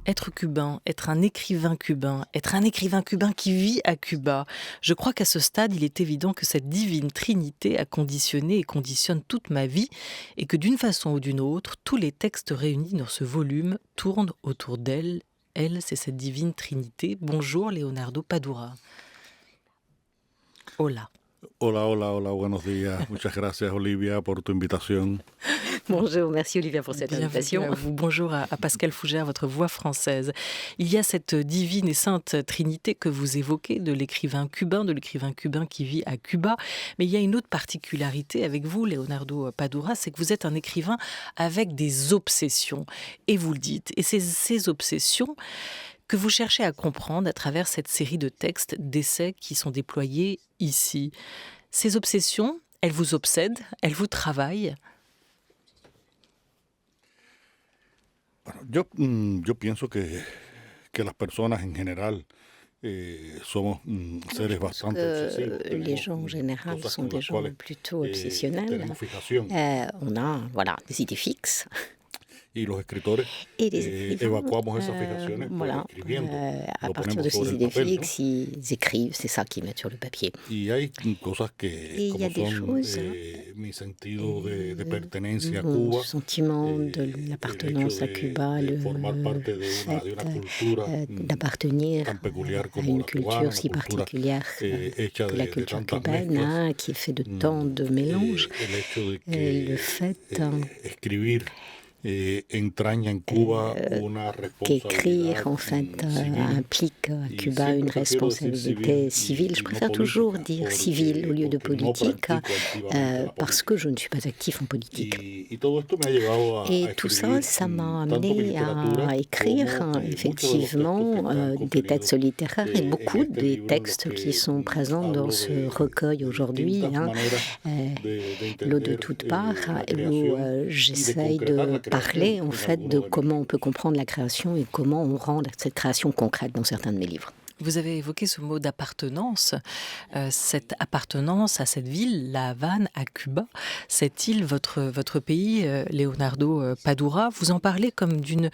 Être cubain, être un écrivain cubain, être un écrivain cubain qui vit à Cuba. Je crois qu'à ce stade, il est évident que cette divine trinité a conditionné et conditionne toute ma vie et que d'une façon ou d'une autre, tous les textes réunis dans ce volume tournent autour d'elle. Elle, c'est cette divine trinité. Bonjour Leonardo Padura. Hola. Hola, hola, hola, buenos días. Muchas gracias, Olivia, por tu invitación. Bonjour, merci Olivia pour cette invitation. À vous. Bonjour à Pascal Fougère, votre voix française. Il y a cette divine et sainte trinité que vous évoquez de l'écrivain cubain qui vit à Cuba. Mais il y a une autre particularité avec vous, Leonardo Padura, c'est que vous êtes un écrivain avec des obsessions. Et vous le dites. Et c'est ces obsessions que vous cherchez à comprendre à travers cette série de textes, d'essais qui sont déployés ici. Ces obsessions, elles vous obsèdent, elles vous travaillent. Yo pienso que las personas en general somos seres bastante obsesivos. Les gens en général sont des gens plutôt obsessionnels. On a des idées fixes. Y los escritores evacuamos esas fijaciones escribiendo. À partir de ces idées fixes, ils écrivent, c'est ça qu'ils mettent sur le papier. Y hay cosas que, il y a des choses, mi sentido de pertenencia a mon Cuba, sentiment de l'appartenance à Cuba, le fait d'appartenir à une culture si particulière que la culture cubaine, qui est faite de tant de mélanges, le fait qu'écrire en fait implique à Cuba une responsabilité civile. Je préfère toujours dire civile au lieu de politique parce que je ne suis pas actif en politique. Et tout ça, ça m'a amené à écrire effectivement des textes littéraires et beaucoup des textes qui sont présents dans ce recueil aujourd'hui, L'eau de toutes parts, où j'essaye de parler en fait de comment on peut comprendre la création et comment on rend cette création concrète dans certains de mes livres. Vous avez évoqué ce mot d'appartenance, cette appartenance à cette ville, La Havane, à Cuba, cette île, votre pays, Leonardo Padura. Vous en parlez comme d'une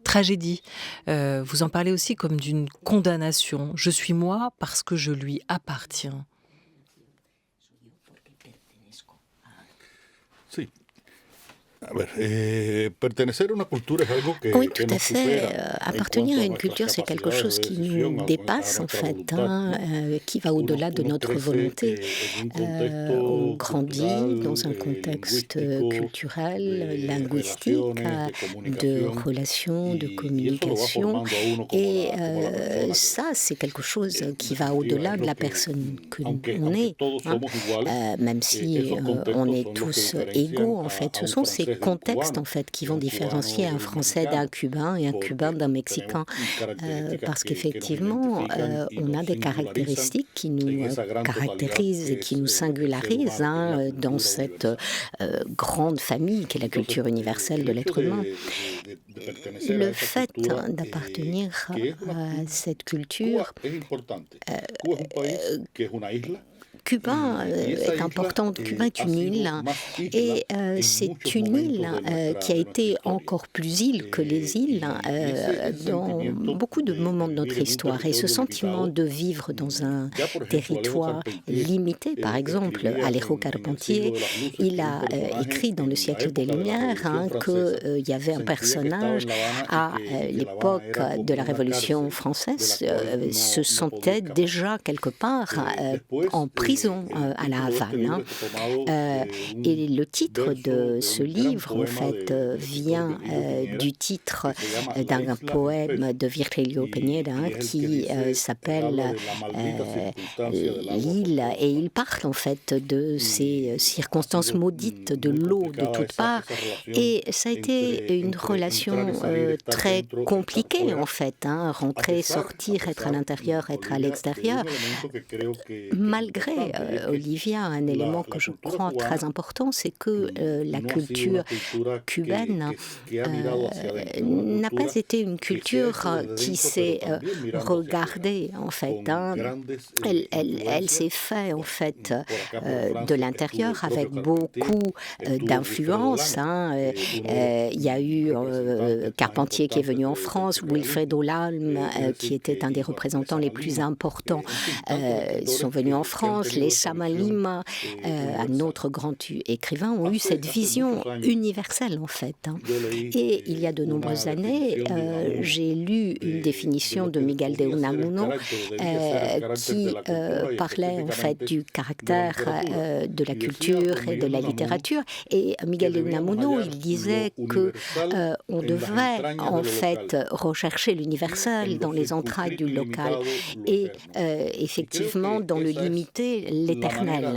tragédie, vous en parlez aussi comme d'une condamnation. Je suis moi parce que je lui appartiens. Oui, tout à fait. Appartenir à une culture, c'est quelque chose qui nous dépasse, en fait, qui va au-delà de notre volonté. On grandit dans un contexte culturel, linguistique, de relations, de communication. Et ça, c'est quelque chose qui va au-delà de la personne que l'on est. Même si on est tous égaux, en fait. Ce sont ces contextes en fait qui vont différencier un Français d'un Cubain et un Cubain d'un Mexicain parce qu'effectivement on a des caractéristiques qui nous caractérisent et qui nous singularisent dans cette grande famille qu'est la culture universelle de l'être humain. Le fait d'appartenir à cette culture, Cuba est importante. Cuba est une île et c'est une île qui a été encore plus île que les îles dans beaucoup de moments de notre histoire. Et ce sentiment de vivre dans un territoire limité, par exemple, Alejo Carpentier, il a écrit dans Le siècle des Lumières qu'il y avait un personnage à l'époque de la Révolution française se sentait déjà quelque part en prison à La Havane. Et le titre de ce livre, en fait, vient du titre d'un poème de Virgilio Peñera qui s'appelle L'île. Et il parle, en fait, de ces circonstances maudites de l'eau de toutes parts. Et ça a été une relation très compliquée, en fait. Rentrer, sortir, être à l'intérieur, être à l'extérieur. Malgré Olivia, un élément que je crois très important, c'est que la culture cubaine n'a pas été une culture qui s'est regardée, en fait. Elle s'est faite, en fait, de l'intérieur avec beaucoup d'influence. Il y a eu Carpentier qui est venu en France, Wilfredo Lalme, qui était un des représentants les plus importants, sont venus en France. Les Samalima, un autre grand écrivain, ont eu cette vision universelle, en fait. Et il y a de nombreuses années, j'ai lu une définition de Miguel de Unamuno qui parlait, en fait, du caractère de la culture et de la littérature. Et Miguel de Unamuno, il disait que on devait, en fait, rechercher l'universel dans les entrailles du local et effectivement dans le limité, l'éternel.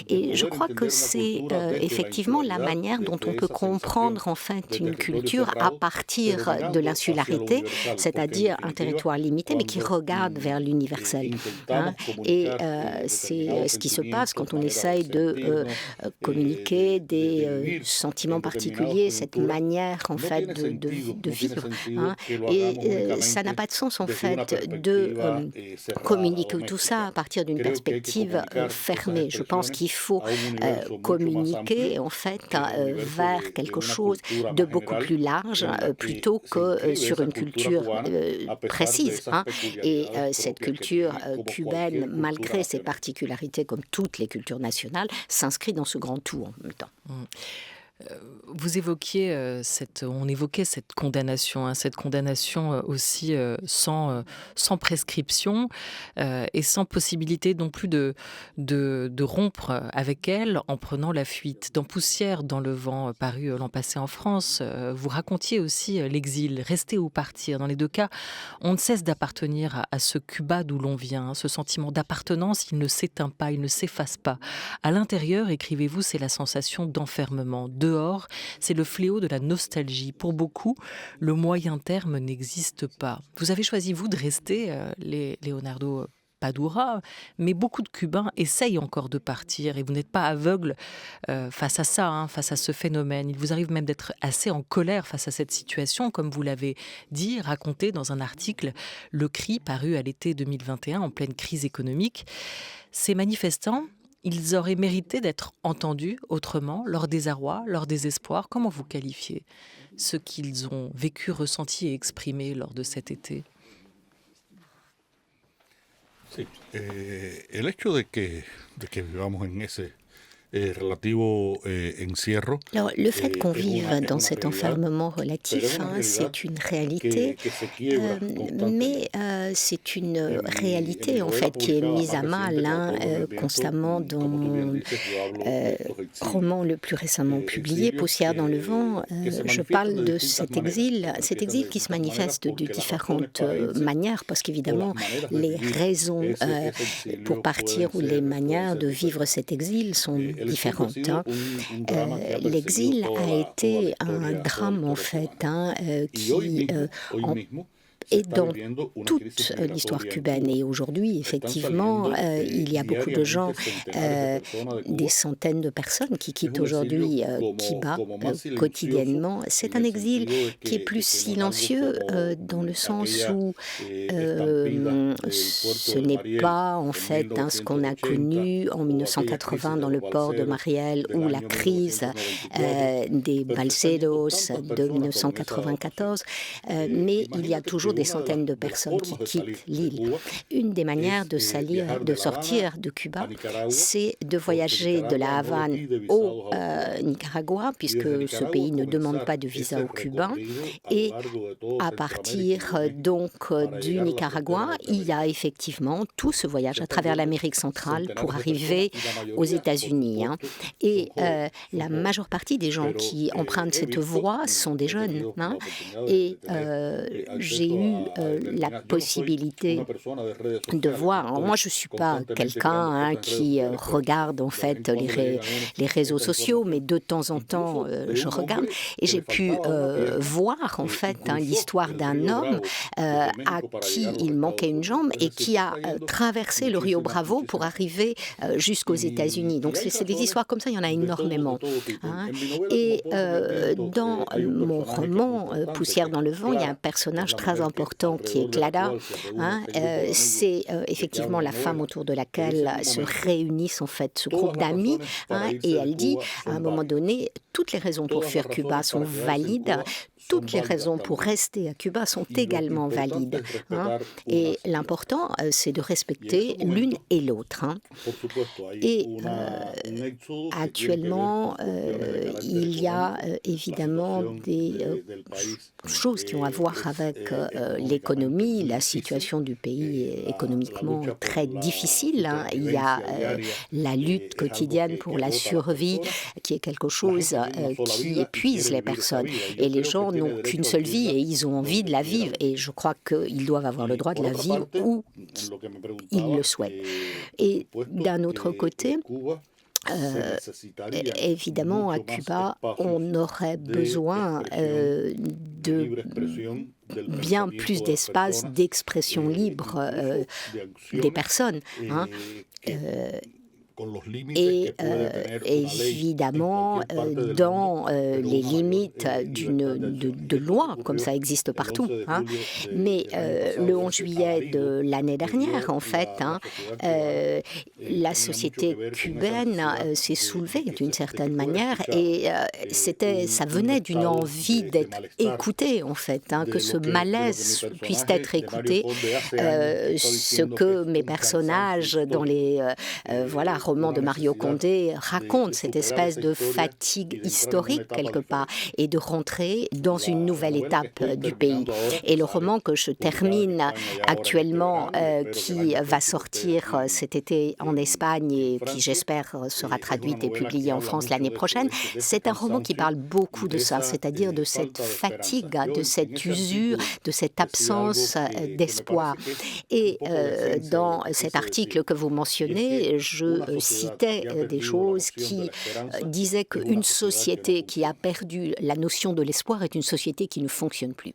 Et je crois que c'est effectivement la manière dont on peut comprendre, en fait, une culture à partir de l'insularité, c'est-à-dire un territoire limité, mais qui regarde vers l'universel. Et c'est ce qui se passe quand on essaye de communiquer des sentiments particuliers, cette manière, en fait, de vivre. Et ça n'a pas de sens, en fait, de communiquer tout ça à partir d'une perspective fermée. Je pense qu'il faut communiquer, en fait, vers quelque chose de beaucoup plus large, plutôt que sur une culture précise. Et cette culture cubaine, malgré ses particularités, comme toutes les cultures nationales, s'inscrit dans ce grand tout en même temps. Vous évoquiez on évoquait cette condamnation aussi sans prescription et sans possibilité non plus de rompre avec elle en prenant la fuite. Dans Poussière dans le vent, paru l'an passé en France, vous racontiez aussi l'exil, rester ou partir. Dans les deux cas, on ne cesse d'appartenir à ce Cuba d'où l'on vient. Ce sentiment d'appartenance, il ne s'éteint pas, il ne s'efface pas. À l'intérieur, écrivez-vous, c'est la sensation d'enfermement. Dehors, c'est le fléau de la nostalgie. Pour beaucoup, le moyen terme n'existe pas. Vous avez choisi, vous, de rester, Leonardo Padura, mais beaucoup de Cubains essayent encore de partir et vous n'êtes pas aveugle face à ça, face à ce phénomène. Il vous arrive même d'être assez en colère face à cette situation, comme vous l'avez dit, raconté dans un article, Le Cri, paru à l'été 2021, en pleine crise économique. Ces manifestants, ils auraient mérité d'être entendus autrement, leur désarroi, leur désespoir. Comment vous qualifiez ce qu'ils ont vécu, ressenti et exprimé lors de cet été? Sí, el hecho de que vivamos en ese relativo encierro. Alors, le fait qu'on vive dans cet enfermement relatif, c'est une réalité, mais c'est une réalité en fait qui est mise à mal constamment dans mon roman le plus récemment publié, Poussière dans le vent. Je parle de cet exil qui se manifeste de différentes manières, parce qu'évidemment, les raisons pour partir ou les manières de vivre cet exil sont différentes. L'exil a été un drame en fait qui et dans toute l'histoire cubaine. Et aujourd'hui, effectivement, il y a beaucoup de gens, des centaines de personnes qui quittent aujourd'hui Cuba quotidiennement. C'est un exil qui est plus silencieux dans le sens où ce n'est pas en fait ce qu'on a connu en 1980 dans le port de Mariel ou la crise des balseros de 1994, mais il y a toujours des centaines de personnes qui quittent l'île. Une des manières de sortir de Cuba, c'est de voyager de la Havane au Nicaragua, puisque ce pays ne demande pas de visa aux Cubains. Et à partir donc du Nicaragua, il y a effectivement tout ce voyage à travers l'Amérique centrale pour arriver aux États-Unis. Et la majeure partie des gens qui empruntent cette voie sont des jeunes. Et j'ai eu eu la possibilité de voir. Alors, moi, je ne suis pas quelqu'un qui regarde en fait les réseaux sociaux, mais de temps en temps, je regarde et j'ai pu voir en fait l'histoire d'un homme à qui il manquait une jambe et qui a traversé le Rio Bravo pour arriver jusqu'aux États-Unis. Donc c'est des histoires comme ça, il y en a énormément. Et dans mon roman Poussière dans le vent, il y a un personnage très important qui est Clara. C'est effectivement la femme autour de laquelle se réunissent en fait ce groupe d'amis. Et elle dit à un moment donné, toutes les raisons pour fuir Cuba sont valides. Toutes les raisons pour rester à Cuba sont également valides. Et l'important, c'est de respecter l'une et l'autre. Et actuellement, il y a évidemment des choses qui ont à voir avec l'économie. La situation du pays est économiquement très difficile. Il y a la lutte quotidienne pour la survie, qui est quelque chose qui épuise les personnes. Et les gens n'ont qu'une seule vie et ils ont envie de la vivre. Et je crois qu'ils doivent avoir le droit de la vivre où ils le souhaitent. Et d'un autre côté, évidemment, à Cuba, on aurait besoin de bien plus d'espace d'expression libre des personnes. Et évidemment, dans les limites de loi, comme ça existe partout. Mais le 11 juillet de l'année dernière, en fait, la société cubaine s'est soulevée d'une certaine manière et ça venait d'une envie d'être écoutée, en fait, que ce malaise puisse être écouté, ce que mes personnages dans les romans de Mario Condé racontent, cette espèce de fatigue historique quelque part, et de rentrer dans une nouvelle étape du pays. Et le roman que je termine actuellement, qui va sortir cet été en Espagne et qui, j'espère, sera traduit et publié en France l'année prochaine, c'est un roman qui parle beaucoup de ça, c'est-à-dire de cette fatigue, de cette usure, de cette absence d'espoir. Et dans cet article que vous mentionnez, je citait des choses qui disaient qu'une société qui a perdu la notion de l'espoir est une société qui ne fonctionne plus.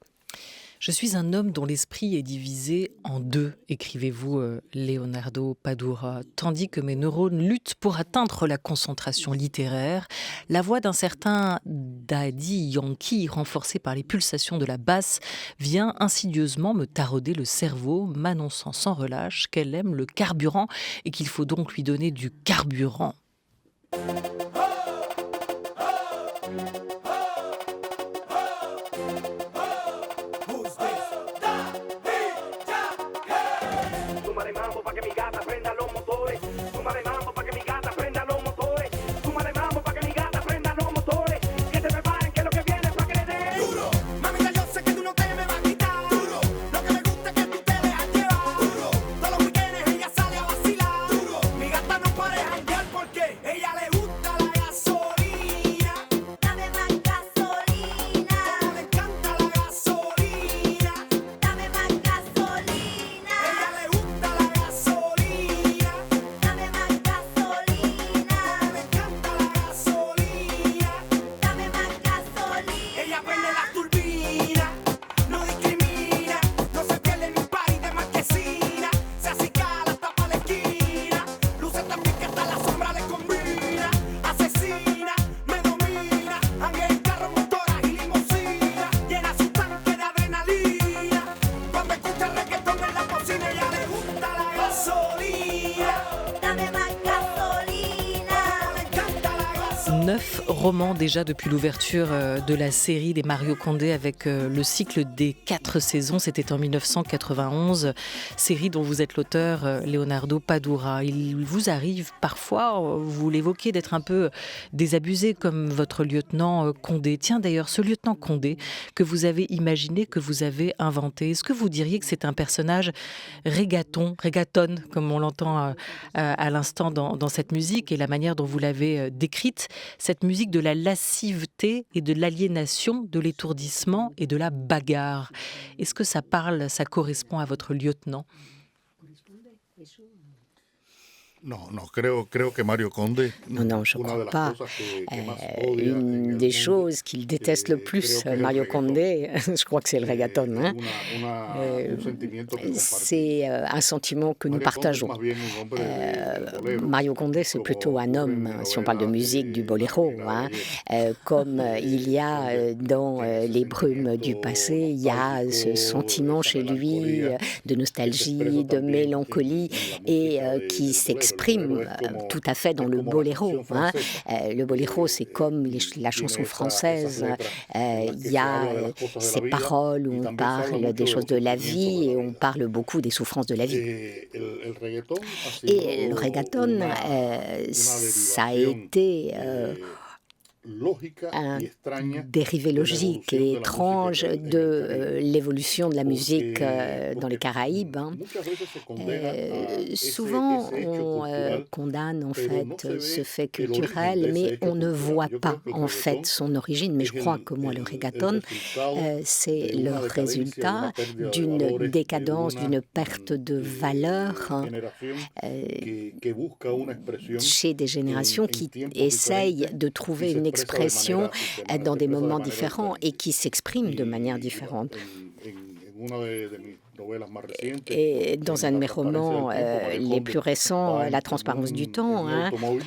Je suis un homme dont l'esprit est divisé en deux, écrivez-vous Leonardo Padura, tandis que mes neurones luttent pour atteindre la concentration littéraire. La voix d'un certain Daddy Yankee, renforcée par les pulsations de la basse, vient insidieusement me tarauder le cerveau, m'annonçant sans relâche qu'elle aime le carburant et qu'il faut donc lui donner du carburant. Roman déjà depuis l'ouverture de la série des Mario Condé avec le cycle des 4 saisons. C'était en 1991, série dont vous êtes l'auteur, Leonardo Padura. Il vous arrive parfois, vous l'évoquez, d'être un peu désabusé comme votre lieutenant Condé. Tiens d'ailleurs, ce lieutenant Condé que vous avez imaginé, que vous avez inventé, est-ce que vous diriez que c'est un personnage reggaeton, comme on l'entend à l'instant dans cette musique et la manière dont vous l'avez décrite, cette musique de la lasciveté et de l'aliénation, de l'étourdissement et de la bagarre. Est-ce que ça parle, ça correspond à votre lieutenant? No, creo que Mario Conde, Non, je ne una de crois las pas. cosas que más odia en Une el des mundo, choses qu'il déteste le creo plus, que es el Mario reggaetón. Condé, je crois que c'est le reggaeton. Es Hein. un sentimiento que compartimos. C'est un sentiment que nous Mario Conde es partageons. más bien un hombre del bolero, Mario Condé, c'est como plutôt un ocurre en homme, mi si on parle de novela musique, du La boléro, Neblina de hein. ayer, Comme il y a donde dans tiene ese Les brumes du sentimiento passé, il y a ce nostálgico, sentiment esa chez lui melancolía de que se nostalgie, expresa de también mélancolie en la et música qui del bolero. El s'exprime bolero es como, tout à fait dans es le como la boléro. canción Hein. francesa, Le boléro, c'est comme la tiene chanson esas française. letras en las Il que y se a habla de las cosas de la ces vida paroles où y on también se habla parle mucho des de choses los de la sentimientos vie de et la on vida. parle beaucoup des souffrances de la vie. El reggaetón ha Et le sido reggaeton, una ça a derivación été lógica un y extraña dérivé de la logique evolución et de la étrange música en de el Caribe. l'évolution de la musique dans les Porque Caraïbes. Hein. muchas veces se condena a Souvent, ese hecho on cultural, condamne en pero no fait se ce ve fait el origen culturel, de ese mais hecho on ne cultural. voit Yo pas creo que el en fait reggaetón son origine. Mais je es crois que moi, le el reggaeton, resultado c'est de le una decadencia, de résultat una pérdida de d'une valores, de décadence, una d'une perte de valeur generación que busca una expresión chez des générations en qui tiempos essayent diferentes de y trouver se une expresa de expression manera dans des se expresa de moments manera différents et diferente. qui s'expriment de manière Bueno, différente. en una de mis novelas más recientes, Et dans un de La mes transparencia romans del tiempo, Mario les Conde plus récents, va La en transparence du en temps, un hein, automóvil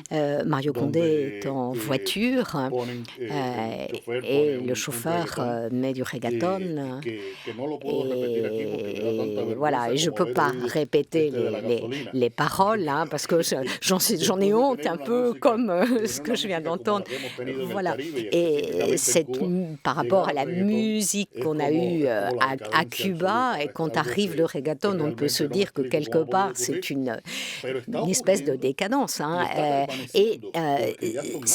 Mario Condé est en donde voiture ponen, el chofer et pone le un chauffeur reggaetón met du reggaeton. que no lo puedo repetir aquí porque me da tanta Et voilà, vergüenza et je ne como peux haber pas oído répéter de la gasolina. les paroles, hein, parce que j'en Después ai de honte tener un una peu música, comme de tener ce una que je viens música como d'entendre. la que hemos tenido en el Voilà. Caribe y Et específicamente en Cuba, par llegar rapport à al la reggaetón musique es qu'on a como, eue es como la à decadencia Cuba, absoluta. et Es quand algo arrive le que reggaeton, on peut se realmente no me dire que explico quelque cómo ha podido part, ocurrir, c'est pero está une espèce de ocurriendo décadence. y Hein, está et permaneciendo porque ya son años que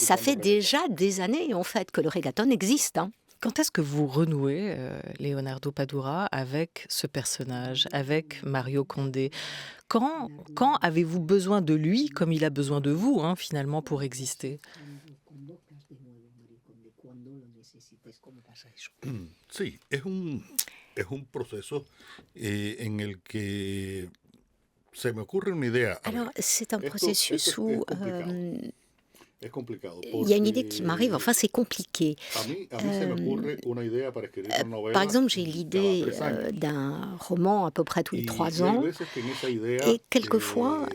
ça llevamos fait escuchando reggaetón. déjà des années, en fait, que le reggaeton existe. Hein. Quand est-ce que vous renouez, Leonardo Padura, avec ce personnage, avec Mario Condé? Quand avez-vous besoin de lui comme il a besoin de vous, hein, finalement, pour exister? Sí, es un proceso en el que se me ocurre una idea. A Alors, ver, c'est un esto processus es où complicado. Es complicado il y a une idée qui m'arrive, porque enfin c'est compliqué. a mí se me ocurre una idea para escribir una Par novela exemple, j'ai cada l'idée 3 años. d'un roman à peu près tous les Y 3 hay ans, veces que en esa idea et quelquefois,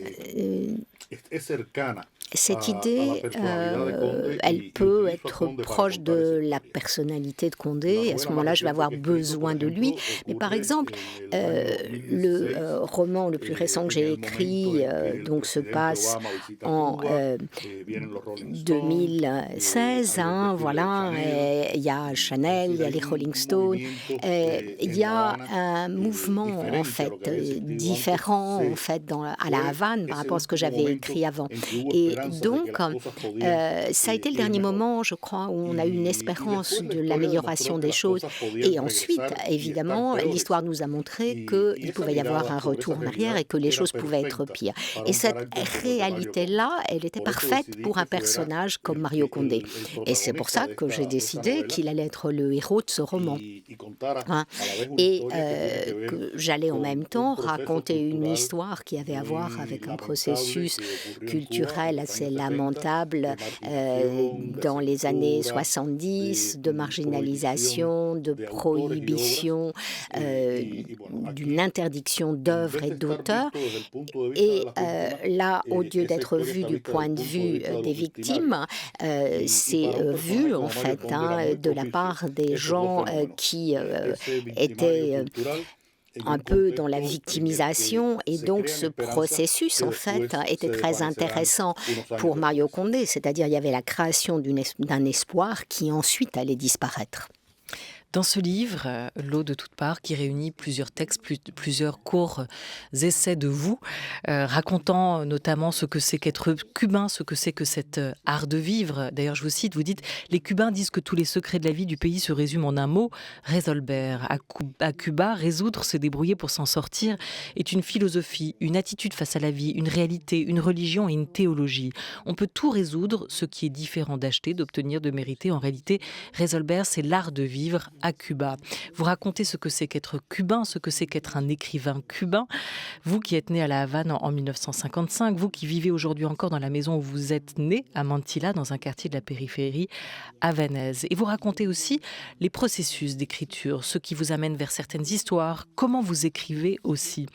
es cercana cette a la idée, personalidad de Conde elle y peut utilizo a être Conde para proche contar de esa la historia. personnalité de La Condé. À ce novela más moment-là, je vais reciente avoir que he escrito, por besoin de lui. ejemplo, Mais par ocurre exemple, en el año le 2016, roman le plus récent que j'ai en el momento écrit en que el donc se presidente passe Obama visita en Cuba, vienen los Rolling Stones, 2016, hay un hein, desfile de voilà, Chanel, il y a Chanel, il y a les Rolling Stones, il y a un mouvement en fait différent en fait à la Havane par rapport à ce que j'avais écrit avant. Et donc, ça a été le dernier moment, je crois, où on a eu une espérance de l'amélioration des choses. Et ensuite, évidemment, l'histoire nous a montré qu'il pouvait y avoir un retour en arrière et que les choses pouvaient être pires. Et cette réalité-là, elle était parfaite pour un personnage comme Mario Condé. Et c'est pour ça que j'ai décidé qu'il allait être le héros de ce roman. Hein. Et que j'allais en même temps raconter une histoire qui avait à voir avec un processus culturel assez lamentable dans les années 70, de marginalisation, de prohibition, d'une interdiction d'œuvres et d'auteurs. Et là, au lieu d'être vu du point de vue des victimes, c'est vu en fait de la part des gens qui étaient un peu dans la victimisation, et donc ce processus en fait était très intéressant pour Mario Condé, c'est-à-dire il y avait la création d'un espoir qui ensuite allait disparaître. Dans ce livre, L'eau de toutes parts, qui réunit plusieurs textes, plusieurs courts essais de vous, racontant notamment ce que c'est qu'être cubain, ce que c'est que cet art de vivre. D'ailleurs, je vous cite, vous dites « Les Cubains disent que tous les secrets de la vie du pays se résument en un mot, resolver. À Cuba, résoudre, se débrouiller pour s'en sortir est une philosophie, une attitude face à la vie, une réalité, une religion et une théologie. On peut tout résoudre, ce qui est différent d'acheter, d'obtenir, de mériter. En réalité, resolver, c'est l'art de vivre à Cuba. Vous racontez ce que c'est qu'être cubain, ce que c'est qu'être un écrivain cubain. Vous qui êtes né à La Havane en 1955, vous qui vivez aujourd'hui encore dans la maison où vous êtes né, à Mantilla, dans un quartier de la périphérie havanaise. Et vous racontez aussi les processus d'écriture, ce qui vous amène vers certaines histoires, comment vous écrivez aussi.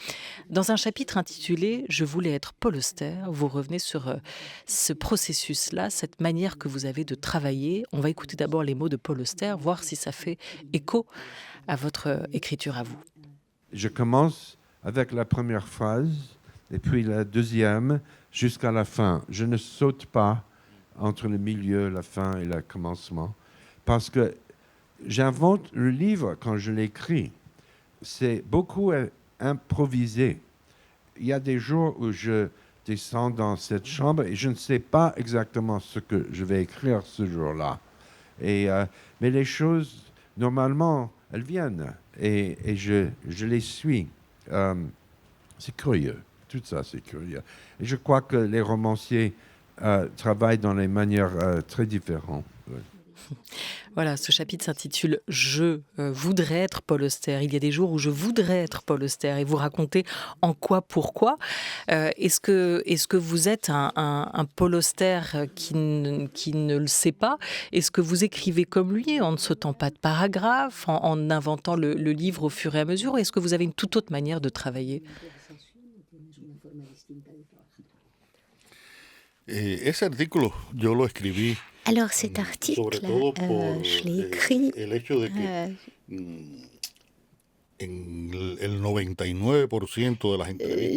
Dans un chapitre intitulé « Je voulais être Paul Auster », vous revenez sur ce processus-là, cette manière que vous avez de travailler. On va écouter d'abord les mots de Paul Auster, voir si ça fait écho à votre écriture à vous. Je commence avec la première phrase et puis la deuxième jusqu'à la fin. Je ne saute pas entre le milieu, la fin et le commencement parce que j'invente le livre quand je l'écris. C'est beaucoup improvisé. Il y a des jours où je descends dans cette chambre et je ne sais pas exactement ce que je vais écrire ce jour-là. Mais les choses, normalement, elles viennent et je les suis. C'est curieux. Tout ça, c'est curieux. Et je crois que les romanciers travaillent dans des manières très différentes. Voilà, ce chapitre s'intitule « Je voudrais être Paul Auster ». Il y a des jours où je voudrais être Paul Auster et vous racontez en quoi, pourquoi. Est-ce que vous êtes un Paul Auster qui ne le sait pas? Est-ce que vous écrivez comme lui, en ne sautant pas de paragraphes, en inventant le livre au fur et à mesure? Ou est-ce que vous avez une toute autre manière de travailler? Ese artículo, yo lo escribí. Alors cet article, je l'ai écrit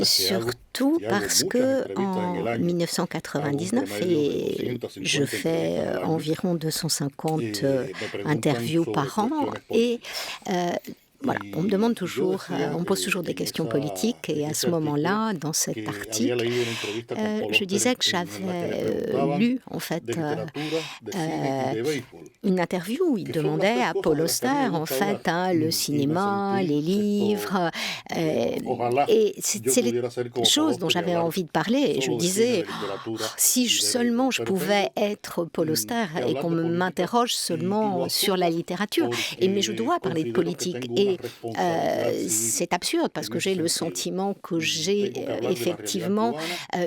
surtout parce que en 1999, et je fais environ 250 interviews par an, et voilà, on me demande toujours, on me pose toujours des questions politiques, et à ce moment-là, dans cet article, je disais que j'avais lu en fait une interview où il demandait à Paul Auster en fait le cinéma, les livres, et c'est les choses dont j'avais envie de parler. Et je disais, si seulement je pouvais être Paul Auster et qu'on m'interroge seulement sur la littérature, mais je dois parler de politique. Et c'est absurde parce que j'ai le sentiment que j'ai effectivement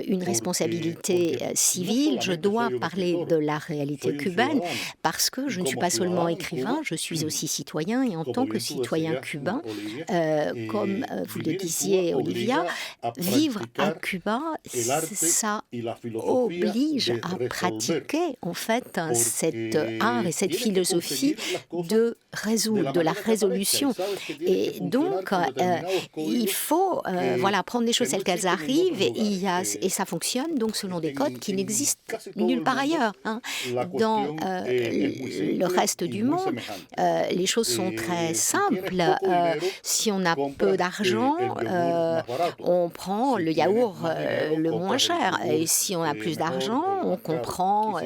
une responsabilité civile. Je dois parler de la réalité cubaine parce que je ne suis pas seulement écrivain, je suis aussi citoyen, et en tant que citoyen cubain, comme vous le disiez, Olivia, vivre à Cuba, ça oblige à pratiquer en fait cet art et cette philosophie de la résolution. Et donc, il faut prendre les choses telles qu'elles arrivent, et ça fonctionne donc selon des codes qui n'existent nulle part ailleurs. Dans le reste du monde, les choses sont très simples. Si on a peu d'argent, on prend le yaourt le moins cher. Et si on a plus d'argent, on prend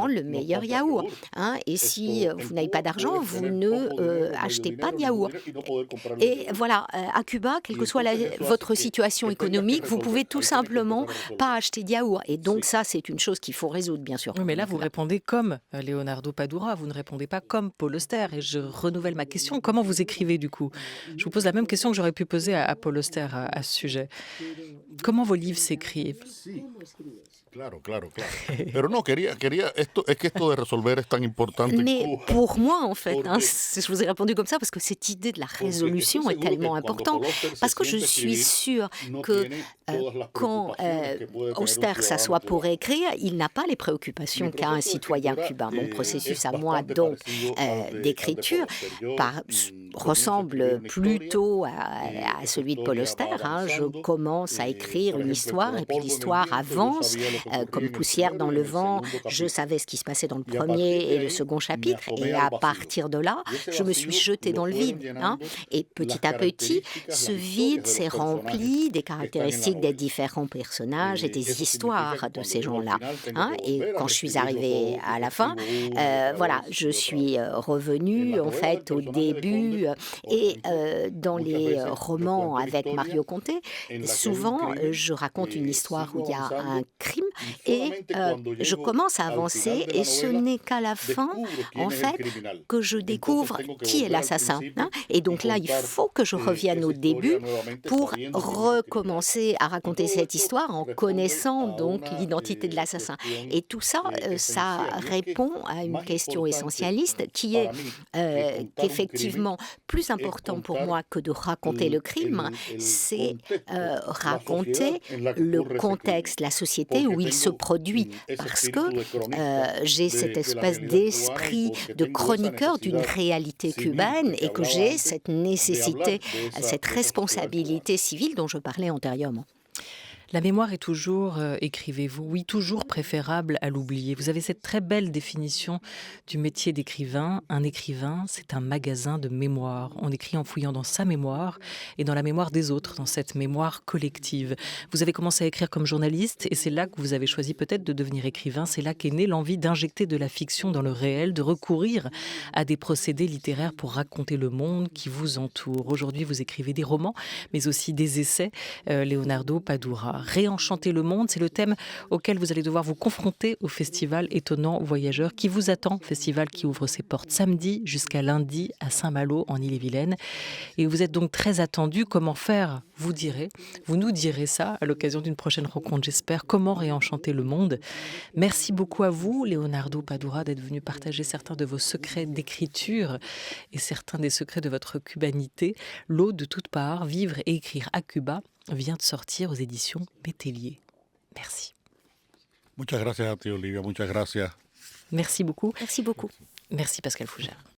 le meilleur yaourt. Et si vous n'avez pas d'argent, vous ne achetez pas de yaourt. Et voilà, à Cuba, quelle que soit votre situation économique, vous pouvez tout simplement pas acheter de yaourt. Et donc ça, c'est une chose qu'il faut résoudre, bien sûr. Oui, mais là, vous répondez comme Leonardo Padura, vous ne répondez pas comme Paul Auster. Et je renouvelle ma question, comment vous écrivez du coup? Je vous pose la même question que j'aurais pu poser à Paul Auster à ce sujet. Comment vos livres s'écrivent? Claro. Pero no, quería esto de resolver es tan importante. Mais pour moi, en fait, je vous ai répondu comme ça parce que cette idée de la résolution est tellement importante. Parce que je suis sûre que quand Auster s'assoit pour écrire, il n'a pas les préoccupations qu'a un citoyen cubain. Mon processus à moi, donc, d'écriture, ressemble plutôt à celui de Paul Auster. Je commence à écrire une histoire et puis l'histoire avance comme poussière dans le vent. Je savais ce qui se passait dans le premier et le second chapitre, et à partir de là, je me suis jetée dans le vide. Et petit à petit, ce vide s'est rempli des caractéristiques des différents personnages et des histoires de ces gens-là. Et quand je suis arrivée à la fin, voilà, je suis revenue en fait au début et dans les romans avec Mario Conte, souvent je raconte une histoire où il y a un crime et je commence à avancer et ce n'est qu'à la fin en fait que je découvre qui est l'assassin. Et donc là, il faut que je revienne au début pour recommencer à raconter cette histoire en connaissant donc l'identité de l'assassin. Et tout ça, ça répond à une question essentialiste qui est qu'effectivement, plus important pour moi que de raconter le crime, c'est raconter le contexte, la société où il se produit. Parce que j'ai cette espèce d'esprit de chroniqueur d'une réalité cubaine et que j'ai cette nécessité, cette responsabilité civile dont je parlais antérieurement. La mémoire est toujours, écrivez-vous, oui, toujours préférable à l'oublier. Vous avez cette très belle définition du métier d'écrivain. Un écrivain, c'est un magasin de mémoire. On écrit en fouillant dans sa mémoire et dans la mémoire des autres, dans cette mémoire collective. Vous avez commencé à écrire comme journaliste et c'est là que vous avez choisi peut-être de devenir écrivain. C'est là qu'est née l'envie d'injecter de la fiction dans le réel, de recourir à des procédés littéraires pour raconter le monde qui vous entoure. Aujourd'hui, vous écrivez des romans, mais aussi des essais. Leonardo Padura. Réenchanter le monde, c'est le thème auquel vous allez devoir vous confronter au festival Étonnant Voyageur qui vous attend, festival qui ouvre ses portes samedi jusqu'à lundi à Saint-Malo en Ille-et-Vilaine. Et vous êtes donc très attendu. Comment faire, vous nous direz ça à l'occasion d'une prochaine rencontre, j'espère. Comment réenchanter le monde? Merci beaucoup à vous, Leonardo Padura, d'être venu partager certains de vos secrets d'écriture et certains des secrets de votre cubanité. L'eau de toutes parts, vivre et écrire à Cuba, vient de sortir aux éditions Métellier. Merci. Muchas gracias a ti, Olivia. Muchas gracias. Merci beaucoup. Merci beaucoup. Merci Pascal Fougère.